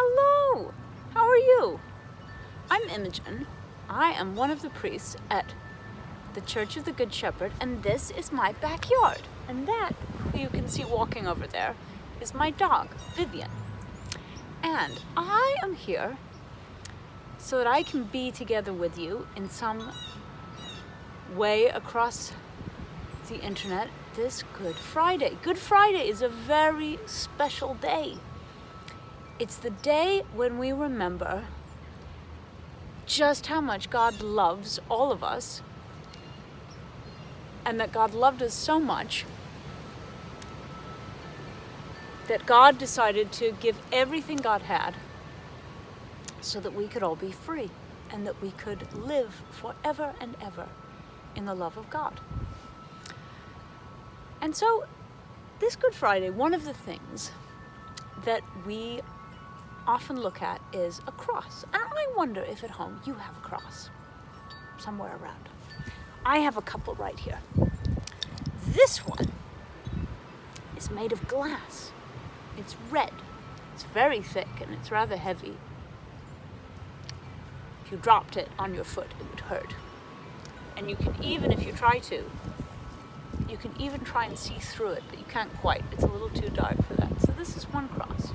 Hello! How are you? I'm Imogen. I am one of the priests at the Church of the Good Shepherd, and this is my backyard. And that, who you can see walking over there, is my dog, Vivian. And I am here so that I can be together with you in some way across the internet this Good Friday. Good Friday is a very special day. It's the day when we remember just how much God loves all of us, and that God loved us so much that God decided to give everything God had so that we could all be free and that we could live forever and ever in the love of God. And so this Good Friday, one of the things that we often look at is a cross. And I wonder if at home you have a cross somewhere around. I have a couple right here. This one is made of glass. It's red. It's very thick and it's rather heavy. If you dropped it on your foot, it would hurt. And you can even, if you try to, you can even try and see through it, but you can't quite. It's a little too dark for that. So this is one cross.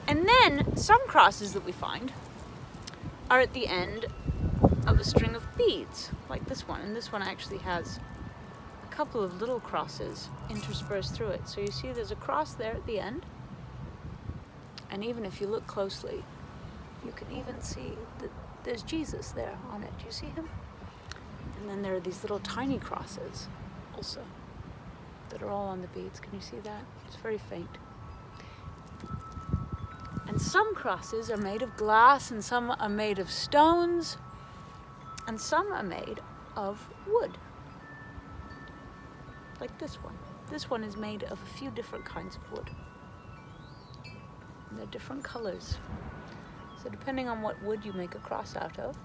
And then some crosses that we find are at the end of a string of beads, like this one. And this one actually has a couple of little crosses interspersed through it. So you see there's a cross there at the end. And even if you look closely, you can even see that there's Jesus there on it. Do you see him? And then there are these little tiny crosses also that are all on the beads. Can you see that? It's very faint. And some crosses are made of glass, and some are made of stones, and some are made of wood. Like this one. This one is made of a few different kinds of wood. And they're different colors. So depending on what wood you make a cross out of,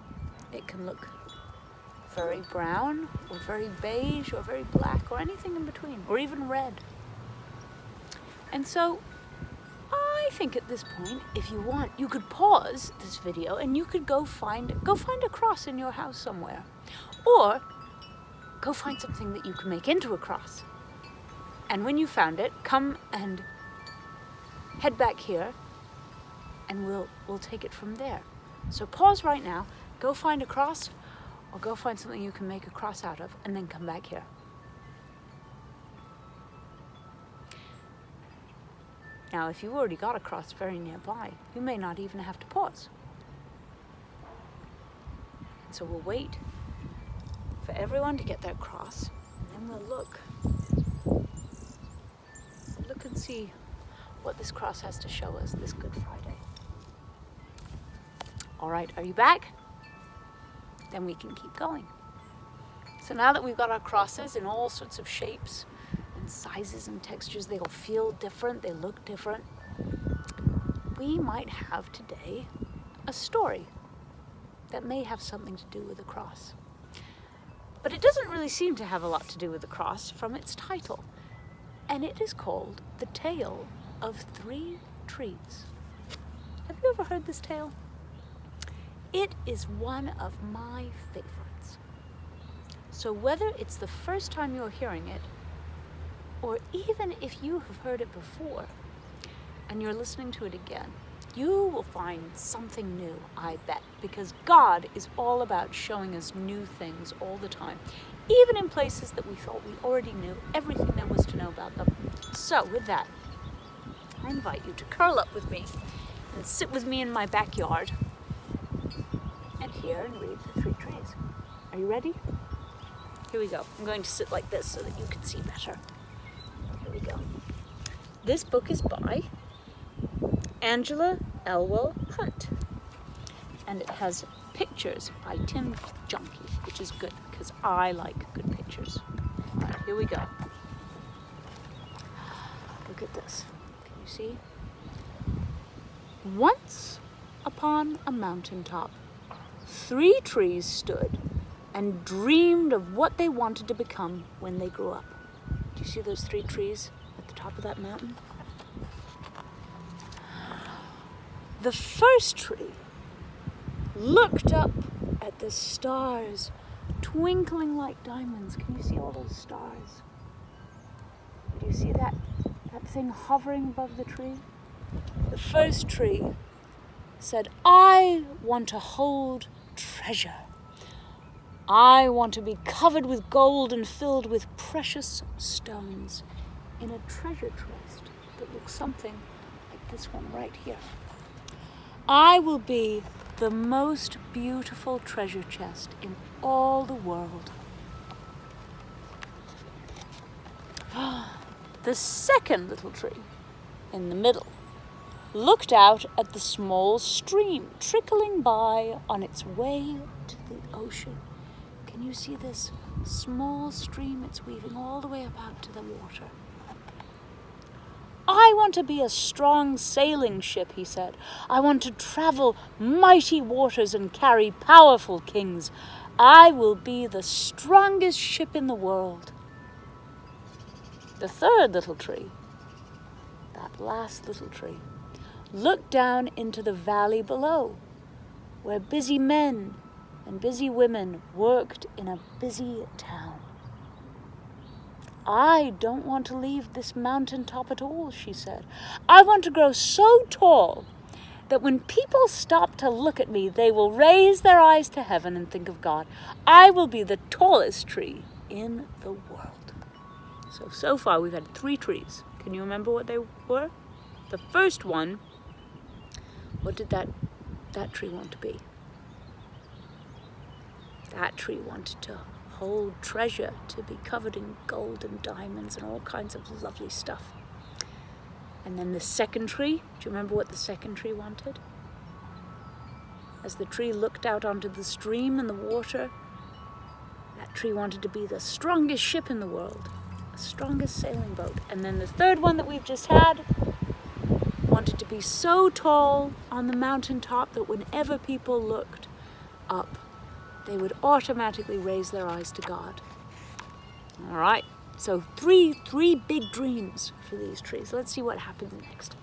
it can look very brown, or very beige, or very black, or anything in between, or even red. And so I think at this point, if you want, you could pause this video and you could go find a cross in your house somewhere. Or go find something that you can make into a cross. And when you found it, come and head back here and we'll take it from there. So pause right now, go find a cross, or go find something you can make a cross out of, and then come back here. Now, if you already got a cross very nearby, you may not even have to pause. And so we'll wait for everyone to get their cross, and then we'll look and see what this cross has to show us this Good Friday. All right, are you back? Then we can keep going. So now that we've got our crosses in all sorts of shapes and sizes and textures, they all feel different, they look different, we might have today a story that may have something to do with the cross. But it doesn't really seem to have a lot to do with the cross from its title. And it is called The Tale of Three Trees. Have you ever heard this tale? It is one of my favorites. So whether it's the first time you're hearing it, or even if you have heard it before and you're listening to it again, you will find something new, I bet, because God is all about showing us new things all the time, even in places that we thought we already knew everything there was to know about them. So with that, I invite you to curl up with me and sit with me in my backyard and hear and read The Three Trees. Are you ready? Here we go. I'm going to sit like this so that you can see better. Here we go. This book is by Angela Elwell Hunt, and it has pictures by Tim Junkie, which is good because I like good pictures. All right, here we go. Look at this. Can you see? Once upon a mountaintop, 3 trees stood and dreamed of what they wanted to become when they grew up. Do you see those 3 trees at the top of that mountain? The first tree looked up at the stars twinkling like diamonds. Can you see all those stars? Do you see that thing hovering above the tree? The first tree said, I want to hold treasure. I want to be covered with gold and filled with precious stones in a treasure chest that looks something like this one right here. I will be the most beautiful treasure chest in all the world. The second little tree, in the middle, looked out at the small stream trickling by on its way to the ocean. Can you see this small stream? It's weaving all the way up out to the water. I want to be a strong sailing ship, he said. I want to travel mighty waters and carry powerful kings. I will be the strongest ship in the world. The third little tree, that last little tree, looked down into the valley below, where busy men and busy women worked in a busy town. I don't want to leave this mountaintop at all, she said. I want to grow so tall that when people stop to look at me, they will raise their eyes to heaven and think of God. I will be the tallest tree in the world. So far we've had 3 trees. Can you remember what they were? The first one, what did that tree want to be? That tree wanted to hold treasure, to be covered in gold and diamonds and all kinds of lovely stuff. And then the second tree, do you remember what the second tree wanted? As the tree looked out onto the stream and the water, that tree wanted to be the strongest ship in the world, the strongest sailing boat. And then the third one that we've just had wanted to be so tall on the mountaintop that whenever people looked up, they would automatically raise their eyes to God. All right, so three big dreams for these trees. Let's see what happens next.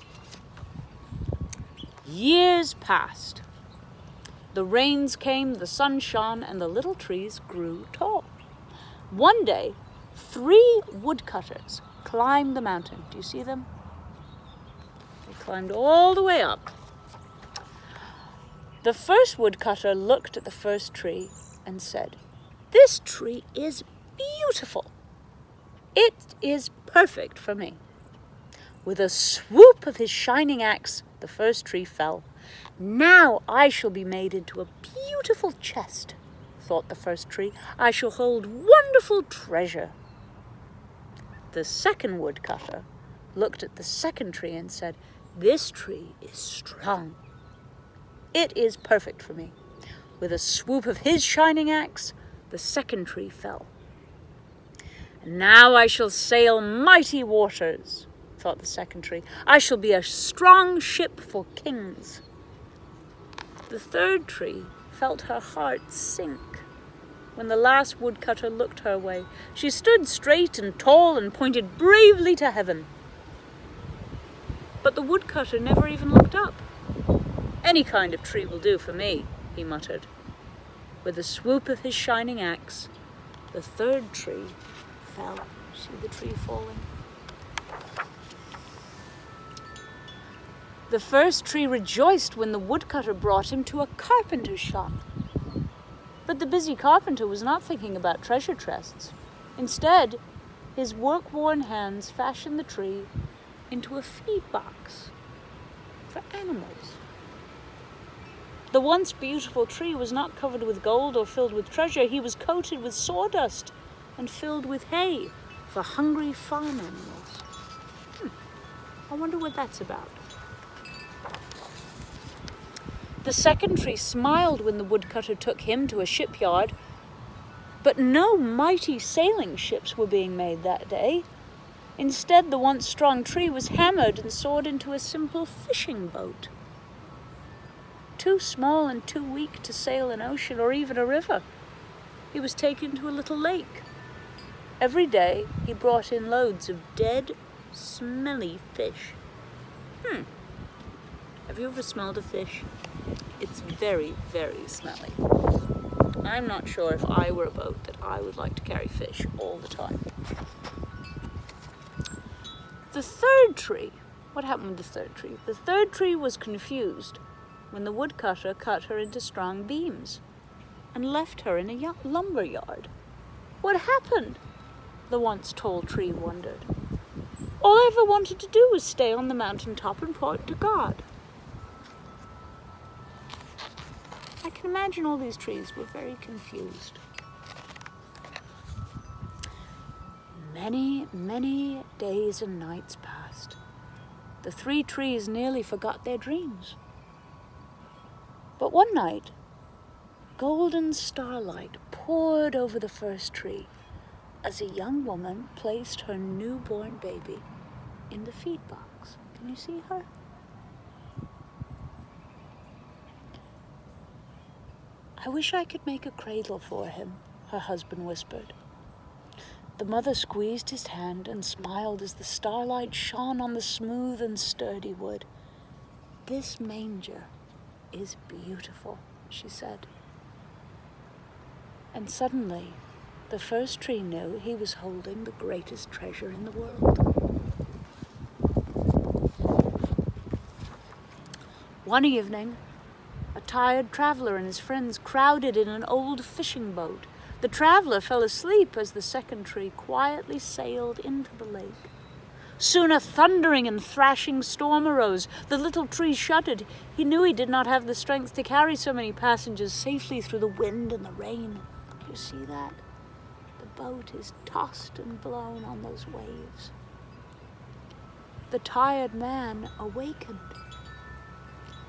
Years passed. The rains came, the sun shone, and the little trees grew tall. One day, 3 woodcutters climbed the mountain. Do you see them? They climbed all the way up. The first woodcutter looked at the first tree and said, "This tree is beautiful. It is perfect for me." With a swoop of his shining axe, the first tree fell. "Now I shall be made into a beautiful chest," thought the first tree. "I shall hold wonderful treasure." The second woodcutter looked at the second tree and said, "This tree is strong. It is perfect for me." With a swoop of his shining axe, the second tree fell. "Now I shall sail mighty waters," thought the second tree. "I shall be a strong ship for kings." The third tree felt her heart sink when the last woodcutter looked her way. She stood straight and tall and pointed bravely to heaven. But the woodcutter never even looked up. "Any kind of tree will do for me," he muttered. With a swoop of his shining axe, the third tree fell. See the tree falling? The first tree rejoiced when the woodcutter brought him to a carpenter's shop. But the busy carpenter was not thinking about treasure chests. Instead, his work-worn hands fashioned the tree into a feed box for animals. The once beautiful tree was not covered with gold or filled with treasure. He was coated with sawdust and filled with hay for hungry farm animals. I wonder what that's about. The second tree smiled when the woodcutter took him to a shipyard, but no mighty sailing ships were being made that day. Instead, the once strong tree was hammered and sawed into a simple fishing boat. Too small and too weak to sail an ocean or even a river, he was taken to a little lake. Every day, he brought in loads of dead, smelly fish. Have you ever smelled a fish? It's very, very smelly. I'm not sure if I were a boat that I would like to carry fish all the time. The third tree. What happened with the third tree? The third tree was confused when the woodcutter cut her into strong beams and left her in a lumber yard. What happened? The once tall tree wondered. All I ever wanted to do was stay on the mountaintop and point to God. I can imagine all these trees were very confused. Many, many days and nights passed. The three trees nearly forgot their dreams. But one night, golden starlight poured over the first tree as a young woman placed her newborn baby in the feed box. Can you see her? I wish I could make a cradle for him, her husband whispered. The mother squeezed his hand and smiled as the starlight shone on the smooth and sturdy wood. This manger is beautiful, she said. And suddenly, the first tree knew he was holding the greatest treasure in the world. One evening, a tired traveler and his friends crowded in an old fishing boat. The traveler fell asleep as the second tree quietly sailed into the lake. Soon a thundering and thrashing storm arose. The little tree shuddered. He knew he did not have the strength to carry so many passengers safely through the wind and the rain. Do you see that? The boat is tossed and blown on those waves. The tired man awakened.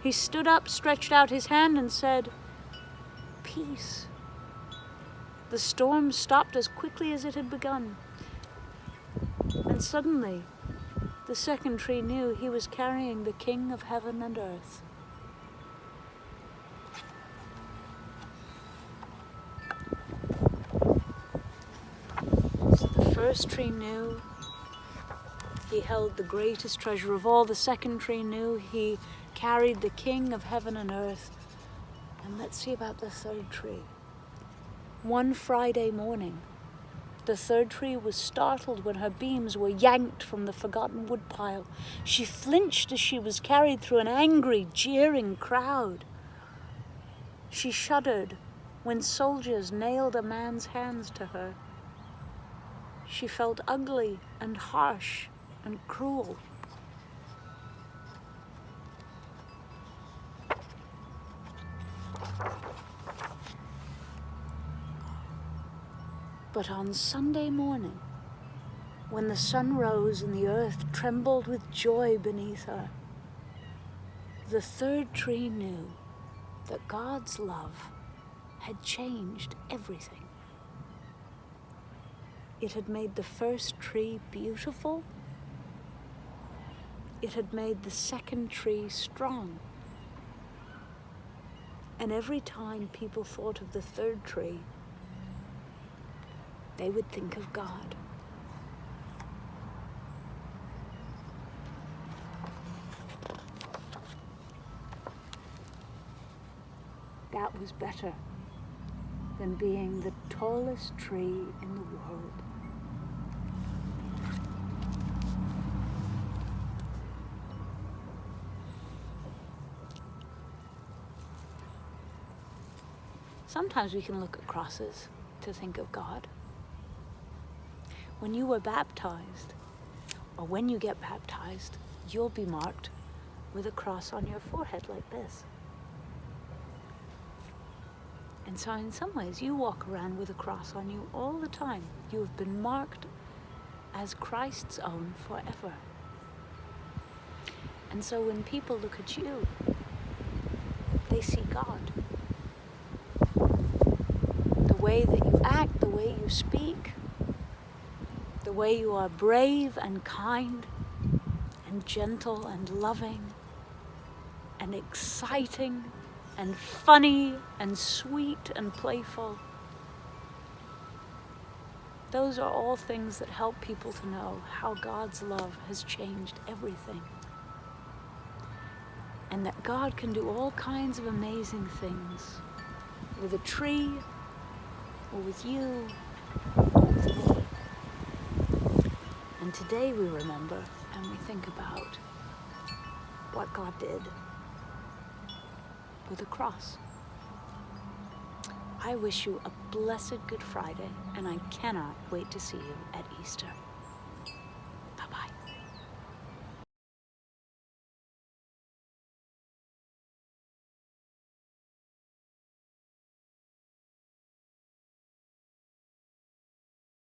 He stood up, stretched out his hand, and said, "Peace." The storm stopped as quickly as it had begun. And suddenly, the second tree knew he was carrying the King of heaven and earth. So the first tree knew he held the greatest treasure of all. The second tree knew he carried the King of heaven and earth. And let's see about the third tree. One Friday morning, the third tree was startled when her beams were yanked from the forgotten woodpile. She flinched as she was carried through an angry, jeering crowd. She shuddered when soldiers nailed a man's hands to her. She felt ugly and harsh and cruel. But on Sunday morning, when the sun rose and the earth trembled with joy beneath her, the third tree knew that God's love had changed everything. It had made the first tree beautiful. It had made the second tree strong. And every time people thought of the third tree, they would think of God. That was better than being the tallest tree in the world. Sometimes we can look at crosses to think of God. When you were baptized, or when you get baptized, you'll be marked with a cross on your forehead like this. And so in some ways, you walk around with a cross on you all the time. You have been marked as Christ's own forever. And so when people look at you, they see God. The way that you act, the way you speak, the way you are brave and kind and gentle and loving and exciting and funny and sweet and playful. Those are all things that help people to know how God's love has changed everything. and that God can do all kinds of amazing things with a tree, or with you, or with me. And today we remember and we think about what God did with a cross. I wish you a blessed Good Friday, and I cannot wait to see you at Easter.